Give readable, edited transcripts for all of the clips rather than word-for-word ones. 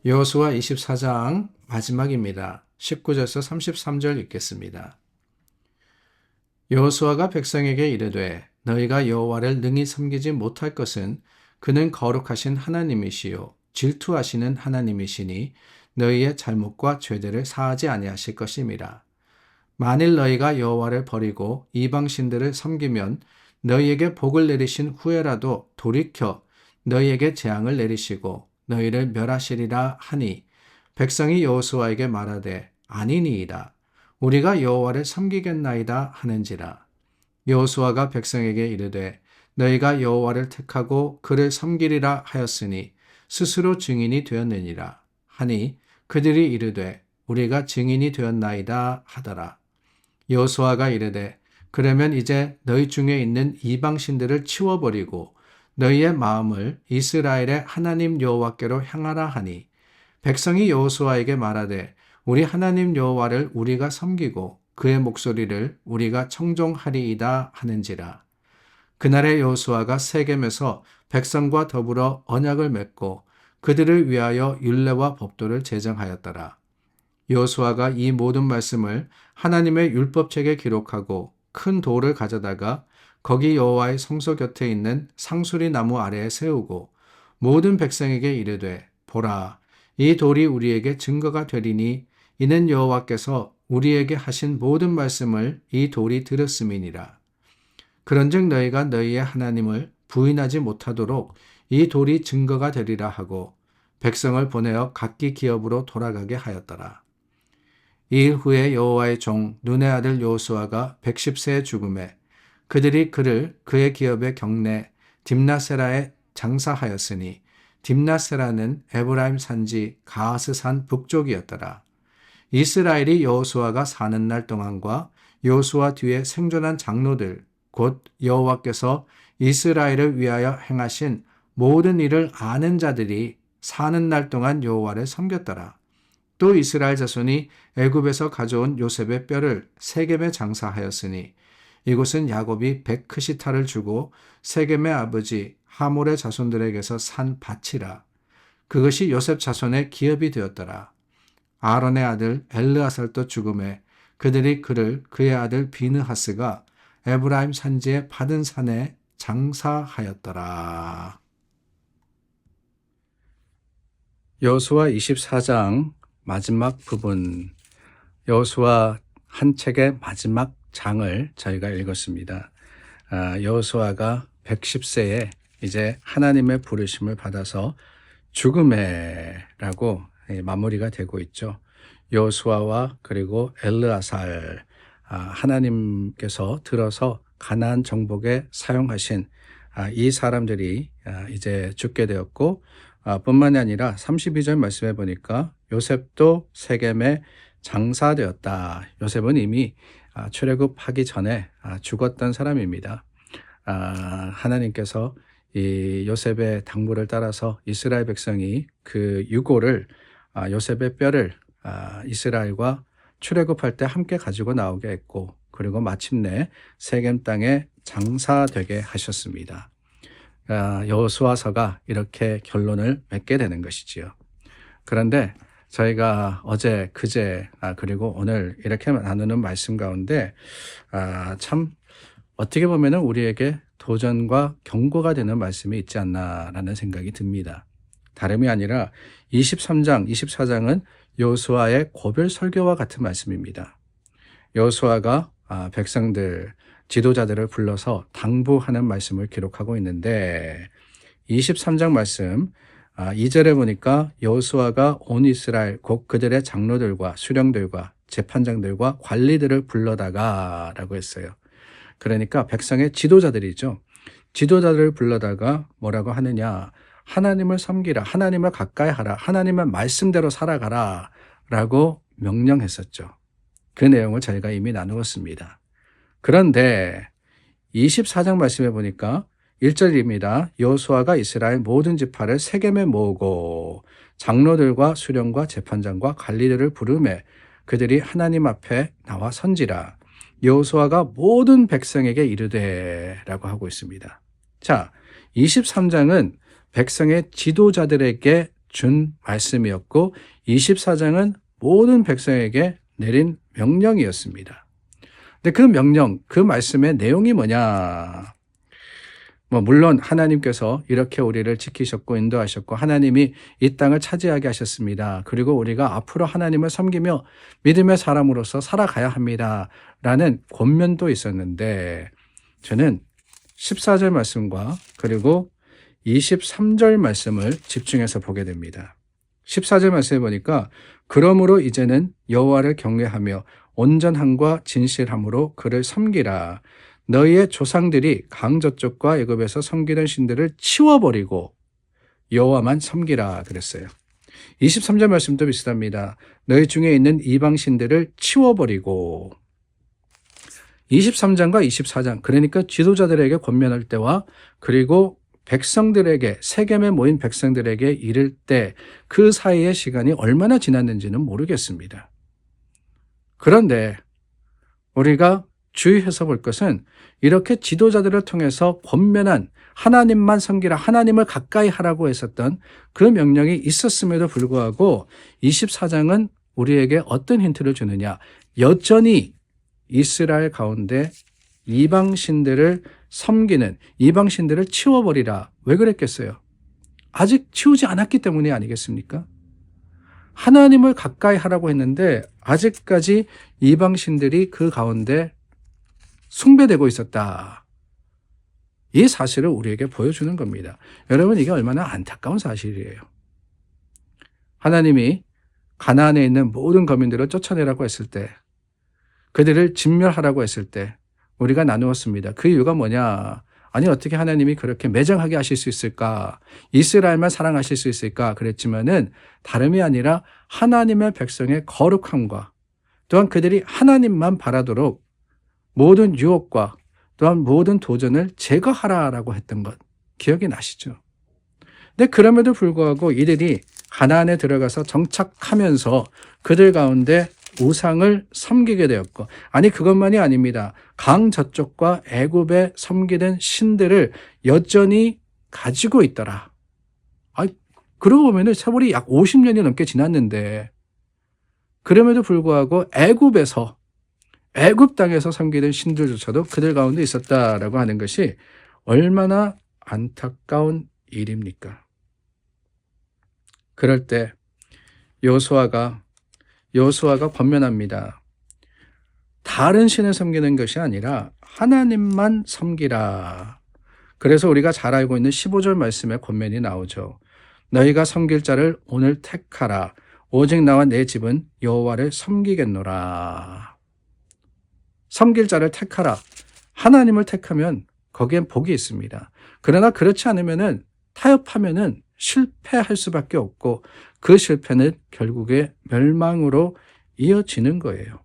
여호수아 24장 마지막입니다. 19절에서 33절 읽겠습니다. 여호수아가 백성에게 이르되 너희가 여호와를 능히 섬기지 못할 것은 그는 거룩하신 하나님이시요 질투하시는 하나님이시니 너희의 잘못과 죄들을 사하지 아니하실 것임이라. 만일 너희가 여호와를 버리고 이방 신들을 섬기면 너희에게 복을 내리신 후에라도 돌이켜 너희에게 재앙을 내리시고 너희를 멸하시리라 하니 백성이 여호수아에게 말하되 아니니이다. 우리가 여호와를 섬기겠나이다 하는지라. 여호수아가 백성에게 이르되 너희가 여호와를 택하고 그를 섬기리라 하였으니 스스로 증인이 되었느니라 하니 그들이 이르되 우리가 증인이 되었나이다 하더라. 여호수아가 이르되 그러면 이제 너희 중에 있는 이방 신들을 치워버리고 너희의 마음을 이스라엘의 하나님 여호와께로 향하라 하니 백성이 여호수아에게 말하되 우리 하나님 여호와를 우리가 섬기고 그의 목소리를 우리가 청종하리이다 하는지라. 그날에 여호수아가 세겜에서 백성과 더불어 언약을 맺고 그들을 위하여 율례와 법도를 제정하였더라. 여호수아가 이 모든 말씀을 하나님의 율법책에 기록하고 큰 돌을 가져다가 거기 여호와의 성소 곁에 있는 상수리 나무 아래에 세우고 모든 백성에게 이르되 보라 이 돌이 우리에게 증거가 되리니 이는 여호와께서 우리에게 하신 모든 말씀을 이 돌이 들었음이니라. 그런즉 너희가 너희의 하나님을 부인하지 못하도록 이 돌이 증거가 되리라 하고 백성을 보내어 각기 기업으로 돌아가게 하였더라. 이일 후에 여호와의 종 눈의 아들 여호수아가 110세에 죽음에 그들이 그를 그의 기업의 경내 딥나세라에 장사하였으니 딥나세라는 에브라임 산지 가하스산 북쪽이었더라. 이스라엘이 여호수아가 사는 날 동안과 여호수아 뒤에 생존한 장로들 곧 여호와께서 이스라엘을 위하여 행하신 모든 일을 아는 자들이 사는 날 동안 여호와를 섬겼더라. 또 이스라엘 자손이 애굽에서 가져온 요셉의 뼈를 세겜에 장사하였으니 이곳은 야곱이 백크시타를 주고 세겜의 아버지 하몰의 자손들에게서 산 밭이라. 그것이 요셉 자손의 기업이 되었더라. 아론의 아들 엘르아살도 죽음에 그들이 그를 그의 아들 비느하스가 에브라임 산지의 받은 산에 장사하였더라. 여호수아 24장 마지막 부분, 여호수아 한 책의 마지막 장을 저희가 읽었습니다. 여호수아가 110세에 이제 하나님의 부르심을 받아서 죽음에라고 마무리가 되고 있죠. 여호수아와 그리고 엘르아살, 하나님께서 들어서 가나안 정복에 사용하신 이 사람들이 이제 죽게 되었고, 뿐만이 아니라 32절 말씀해 보니까 요셉도 세겜에 장사되었다. 요셉은 이미 출애굽하기 전에 죽었던 사람입니다. 하나님께서 이 요셉의 당부를 따라서 이스라엘 백성이 그 유고를 요셉의 뼈를 이스라엘과 출애굽할 때 함께 가지고 나오게 했고 그리고 마침내 세겜 땅에 장사되게 하셨습니다. 여호수아서가 이렇게 결론을 맺게 되는 것이지요. 그런데 저희가 어제, 그제, 그리고 오늘 이렇게 나누는 말씀 가운데 참 어떻게 보면 우리에게 도전과 경고가 되는 말씀이 있지 않나라는 생각이 듭니다. 다름이 아니라 23장, 24장은 여호수아의 고별 설교와 같은 말씀입니다. 여호수아가 백성들, 지도자들을 불러서 당부하는 말씀을 기록하고 있는데 23장 말씀 2절에 보니까 여호수아가 온 이스라엘 곧 그들의 장로들과 수령들과 재판장들과 관리들을 불러다가 라고 했어요. 그러니까 백성의 지도자들이죠. 지도자들을 불러다가 뭐라고 하느냐, 하나님을 섬기라, 하나님을 가까이 하라, 하나님의 말씀대로 살아가라 라고 명령했었죠. 그 내용을 저희가 이미 나누었습니다. 그런데 24장 말씀해 보니까 1절입니다. 여호수아가 이스라엘 모든 지파를 세겜에 모으고 장로들과 수령과 재판장과 관리들을 부르매 그들이 하나님 앞에 나와 선지라. 여호수아가 모든 백성에게 이르되라고 하고 있습니다. 자, 23장은 백성의 지도자들에게 준 말씀이었고 24장은 모든 백성에게 내린 명령이었습니다. 근데 그 명령, 그 말씀의 내용이 뭐냐? 물론 하나님께서 이렇게 우리를 지키셨고 인도하셨고 하나님이 이 땅을 차지하게 하셨습니다. 그리고 우리가 앞으로 하나님을 섬기며 믿음의 사람으로서 살아가야 합니다. 라는 권면도 있었는데 저는 14절 말씀과 그리고 23절 말씀을 집중해서 보게 됩니다. 14절 말씀에 보니까 그러므로 이제는 여호와를 경외하며 온전함과 진실함으로 그를 섬기라. 너희의 조상들이 강 저쪽과 애굽에서 섬기던 신들을 치워버리고 여호와만 섬기라 그랬어요. 23절 말씀도 비슷합니다. 너희 중에 있는 이방 신들을 치워버리고 23장과 24장 그러니까 지도자들에게 권면할 때와 그리고 백성들에게 세겜에 모인 백성들에게 이를 때 그 사이의 시간이 얼마나 지났는지는 모르겠습니다. 그런데 우리가 주의해서 볼 것은 이렇게 지도자들을 통해서 권면한 하나님만 섬기라 하나님을 가까이 하라고 했었던 그 명령이 있었음에도 불구하고 24장은 우리에게 어떤 힌트를 주느냐 여전히 이스라엘 가운데 이방신들을 섬기는 이방신들을 치워버리라. 왜 그랬겠어요? 아직 치우지 않았기 때문이 아니겠습니까? 하나님을 가까이 하라고 했는데 아직까지 이방신들이 그 가운데 숭배되고 있었다. 이 사실을 우리에게 보여주는 겁니다. 여러분 이게 얼마나 안타까운 사실이에요. 하나님이 가나안에 있는 모든 거민들을 쫓아내라고 했을 때 그들을 진멸하라고 했을 때 우리가 나누었습니다. 그 이유가 뭐냐? 아니 어떻게 하나님이 그렇게 매정하게 하실 수 있을까? 이스라엘만 사랑하실 수 있을까? 그랬지만은 다름이 아니라 하나님의 백성의 거룩함과 또한 그들이 하나님만 바라도록 모든 유혹과 또한 모든 도전을 제거하라라고 했던 것 기억이 나시죠? 근데 그럼에도 불구하고 이들이 가나안에 들어가서 정착하면서 그들 가운데 우상을 섬기게 되었고 아니 그것만이 아닙니다. 강 저쪽과 애굽에 섬기던 신들을 여전히 가지고 있더라. 그러고 보면 세월이 약 50년이 넘게 지났는데 그럼에도 불구하고 애굽에서 애굽 땅에서 섬기던 신들조차도 그들 가운데 있었다라고 하는 것이 얼마나 안타까운 일입니까? 그럴 때 여호수아가 권면합니다. 다른 신을 섬기는 것이 아니라 하나님만 섬기라. 그래서 우리가 잘 알고 있는 15절 말씀에 권면이 나오죠. 너희가 섬길 자를 오늘 택하라. 오직 나와 내 집은 여호와를 섬기겠노라. 섬길 자를 택하라. 하나님을 택하면 거기엔 복이 있습니다. 그러나 그렇지 않으면은 타협하면은 실패할 수밖에 없고 그 실패는 결국에 멸망으로 이어지는 거예요.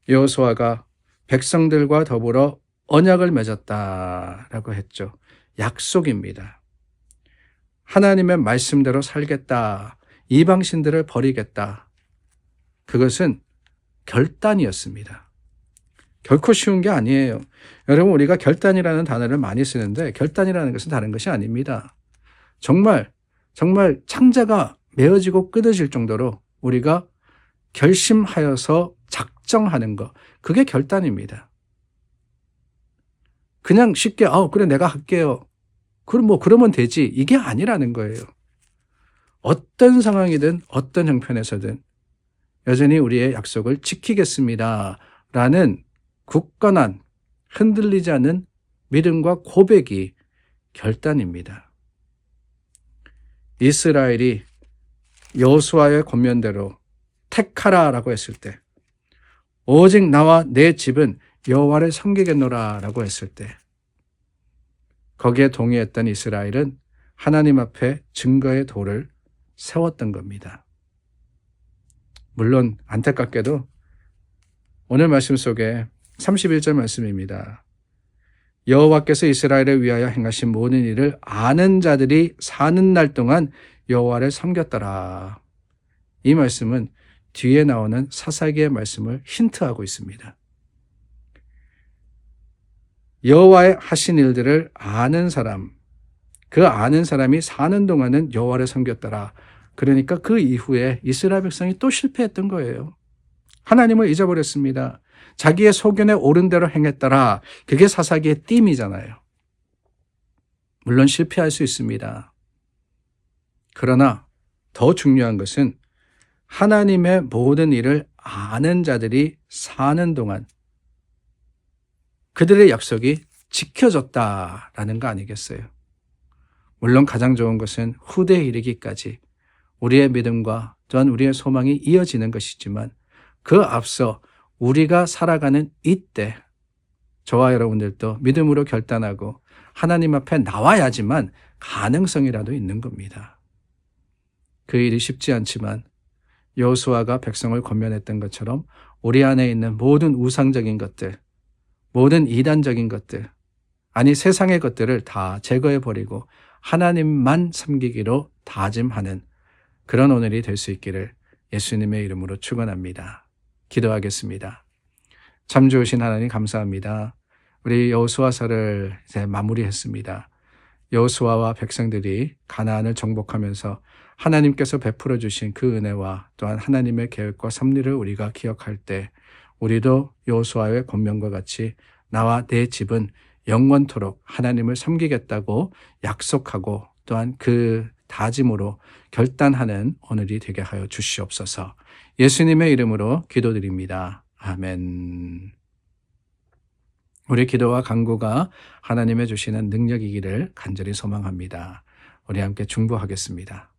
여호수아가 백성들과 더불어 언약을 맺었다라고 했죠. 약속입니다. 하나님의 말씀대로 살겠다. 이방신들을 버리겠다. 그것은 결단이었습니다. 결코 쉬운 게 아니에요. 여러분 우리가 결단이라는 단어를 많이 쓰는데 결단이라는 것은 다른 것이 아닙니다. 정말 창자가 메어지고 끊어질 정도로 우리가 결심하여서 작정하는 것 그게 결단입니다. 그냥 쉽게 그래 내가 할게요. 그럼 그러면 되지 이게 아니라는 거예요. 어떤 상황이든 어떤 형편에서든 여전히 우리의 약속을 지키겠습니다. 라는 굳건한 흔들리지 않는 믿음과 고백이 결단입니다. 이스라엘이 여호수아의 권면대로 택하라라고 했을 때 오직 나와 내 집은 여호와를 섬기겠노라라고 했을 때 거기에 동의했던 이스라엘은 하나님 앞에 증거의 돌을 세웠던 겁니다. 물론 안타깝게도 오늘 말씀 속에 31절 말씀입니다. 여호와께서 이스라엘을 위하여 행하신 모든 일을 아는 자들이 사는 날 동안 여호와를 섬겼더라. 이 말씀은 뒤에 나오는 사사기의 말씀을 힌트하고 있습니다. 여호와의 하신 일들을 아는 사람, 그 아는 사람이 사는 동안은 여호와를 섬겼더라. 그러니까 그 이후에 이스라엘 백성이 또 실패했던 거예요. 하나님을 잊어버렸습니다. 자기의 소견에 옳은 대로 행했더라. 그게 사사기의 띠이잖아요. 물론 실패할 수 있습니다. 그러나 더 중요한 것은 하나님의 모든 일을 아는 자들이 사는 동안 그들의 약속이 지켜졌다라는 거 아니겠어요? 물론 가장 좋은 것은 후대에 이르기까지 우리의 믿음과 또한 우리의 소망이 이어지는 것이지만 그 앞서 우리가 살아가는 이때 저와 여러분들도 믿음으로 결단하고 하나님 앞에 나와야지만 가능성이라도 있는 겁니다. 그 일이 쉽지 않지만 여호수아가 백성을 권면했던 것처럼 우리 안에 있는 모든 우상적인 것들, 모든 이단적인 것들, 아니 세상의 것들을 다 제거해버리고 하나님만 섬기기로 다짐하는 그런 오늘이 될 수 있기를 예수님의 이름으로 축원합니다. 기도하겠습니다. 참 좋으신 하나님 감사합니다. 우리 여호수아서를 이제 마무리했습니다. 여호수아와 백성들이 가나안을 정복하면서 하나님께서 베풀어 주신 그 은혜와 또한 하나님의 계획과 섭리를 우리가 기억할 때 우리도 여호수아의 권면과 같이 나와 내 집은 영원토록 하나님을 섬기겠다고 약속하고 또한 그 다짐으로 결단하는 오늘이 되게 하여 주시옵소서. 예수님의 이름으로 기도드립니다. 아멘. 우리 기도와 간구가 하나님의 주시는 능력이기를 간절히 소망합니다. 우리 함께 중보하겠습니다.